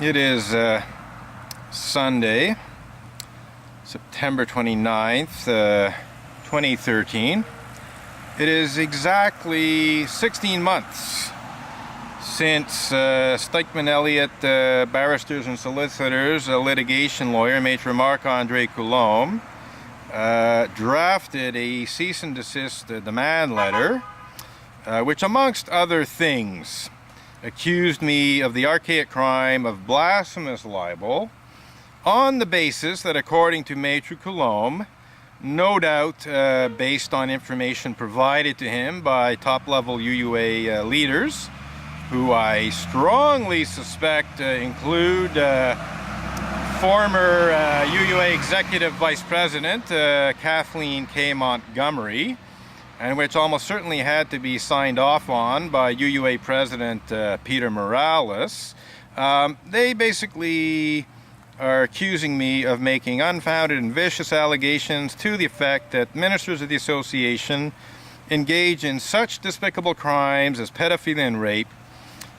It is Sunday, September 29th, 2013. It is exactly 16 months since Stikeman Elliott Barristers and Solicitors, a litigation lawyer, Maitre Marc-Andre Coulombe, drafted a cease and desist demand letter, which amongst other things accused me of the archaic crime of blasphemous libel on the basis that, according to Maitre Coulombe, no doubt based on information provided to him by top-level UUA leaders, who I strongly suspect include former UUA Executive Vice President Kathleen K. Montgomery, and which almost certainly had to be signed off on by UUA President Peter Morales. They basically are accusing me of making unfounded and vicious allegations to the effect that ministers of the association engage in such despicable crimes as pedophilia and rape.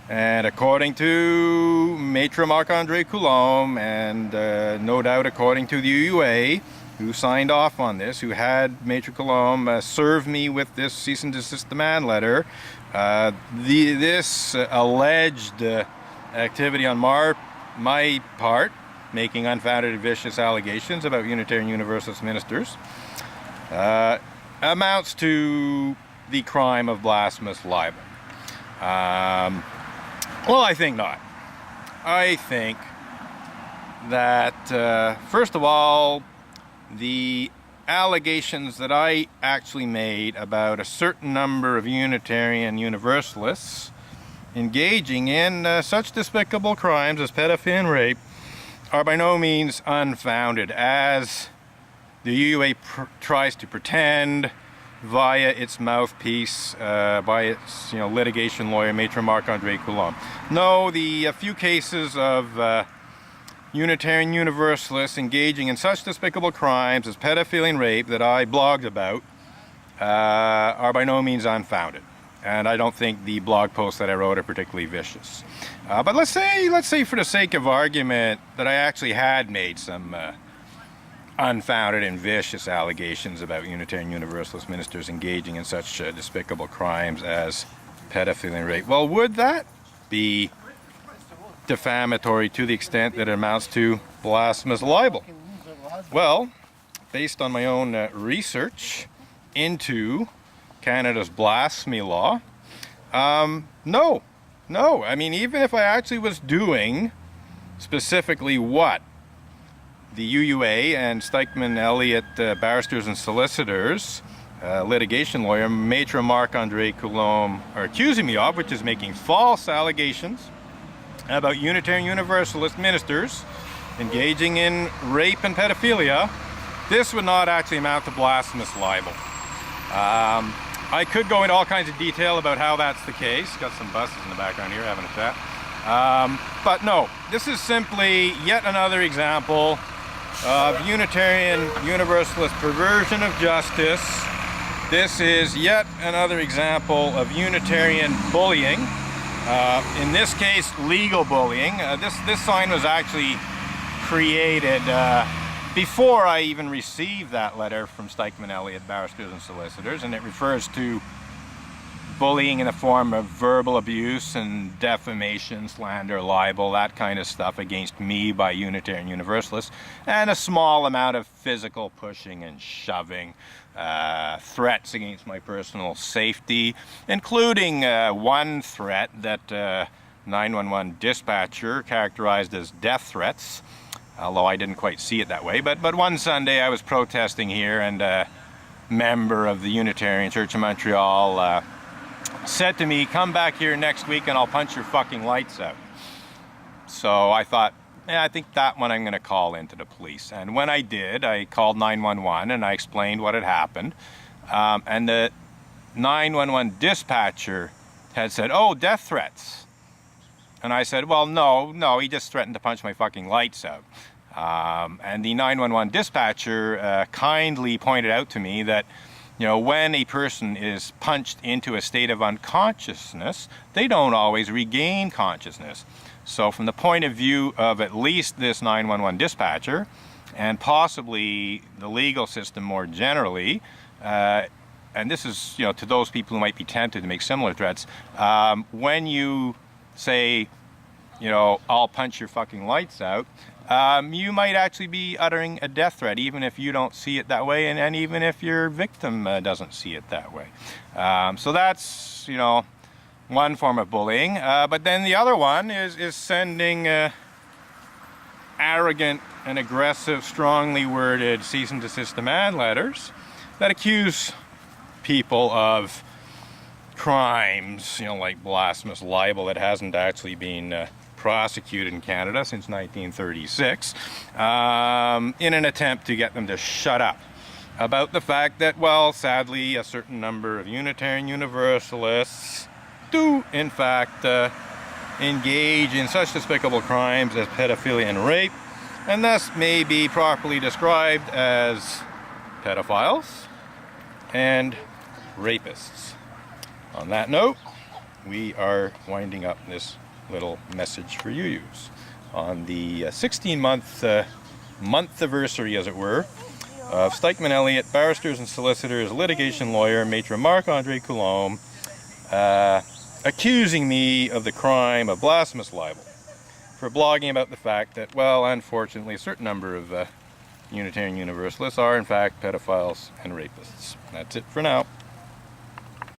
And according to Maitre Marc-Andre Coulombe, and no doubt according to the UUA, who signed off on this, who had Maitre Coulombe serve me with this cease and desist demand letter, this alleged activity on my part, making unfounded and vicious allegations about Unitarian Universalist ministers, amounts to the crime of blasphemous libel. Well, I think not. I think that, first of all, the allegations that I actually made about a certain number of Unitarian Universalists engaging in such despicable crimes as pedophilia and rape are by no means unfounded, as the UUA tries to pretend via its mouthpiece, by its litigation lawyer, Maitre Marc-Andre Coulombe. No, the few cases of Unitarian Universalists engaging in such despicable crimes as pedophilia and rape that I blogged about are by no means unfounded. And I don't think the blog posts that I wrote are particularly vicious. But let's say for the sake of argument that I actually had made some unfounded and vicious allegations about Unitarian Universalist ministers engaging in such despicable crimes as pedophilia and rape. Well, would that be defamatory to the extent that it amounts to blasphemous libel? Well, based on my own research into Canada's blasphemy law, no. I mean, even if I actually was doing specifically what the UUA and Stikeman Elliott Barristers and Solicitors, litigation lawyer Maitre Marc-Andre Coulombe, are accusing me of, which is making false allegations about Unitarian Universalist ministers engaging in rape and pedophilia, this would not actually amount to blasphemous libel. I could go into all kinds of detail about how that's the case. Got some buses in the background here having a chat. But no, this is simply yet another example of Unitarian Universalist perversion of justice. This is yet another example of Unitarian bullying. In this case, legal bullying. This sign was actually created before I even received that letter from Stikeman Elliott Barristers and Solicitors, and it refers to bullying in the form of verbal abuse and defamation, slander, libel, that kind of stuff against me by Unitarian Universalists, and a small amount of physical pushing and shoving, threats against my personal safety, including one threat that 911 dispatcher characterized as death threats, although I didn't quite see it that way. But one Sunday I was protesting here, and a member of the Unitarian Church of Montreal said to me, "Come back here next week and I'll punch your fucking lights out." So I thought, I think that one I'm going to call into the police. And when I did, I called 911 and I explained what had happened. And the 911 dispatcher had said, "Oh, death threats." And I said, "Well, no, he just threatened to punch my fucking lights out." And the 911 dispatcher kindly pointed out to me that, when a person is punched into a state of unconsciousness, they don't always regain consciousness. So from the point of view of at least this 911 dispatcher, and possibly the legal system more generally, and this is, you know, to those people who might be tempted to make similar threats, when you say, you know, I'll punch your fucking lights out, you might actually be uttering a death threat, even if you don't see it that way, and even if your victim doesn't see it that way. So that's, you know, one form of bullying. But then the other one is sending arrogant and aggressive, strongly worded cease and desist demand letters that accuse people of crimes, you know, like blasphemous libel that hasn't actually been prosecuted in Canada since 1936, in an attempt to get them to shut up about the fact that, well, sadly, a certain number of Unitarian Universalists do, in fact, engage in such despicable crimes as pedophilia and rape, and thus may be properly described as pedophiles and rapists. On that note, we are winding up this little message for you on the 16-month month-iversary, as it were, of Stikeman Elliott, Barristers and Solicitors, litigation lawyer, Maitre Marc-Andre Coulombe, accusing me of the crime of blasphemous libel for blogging about the fact that, well, unfortunately, a certain number of Unitarian Universalists are, in fact, pedophiles and rapists. That's it for now.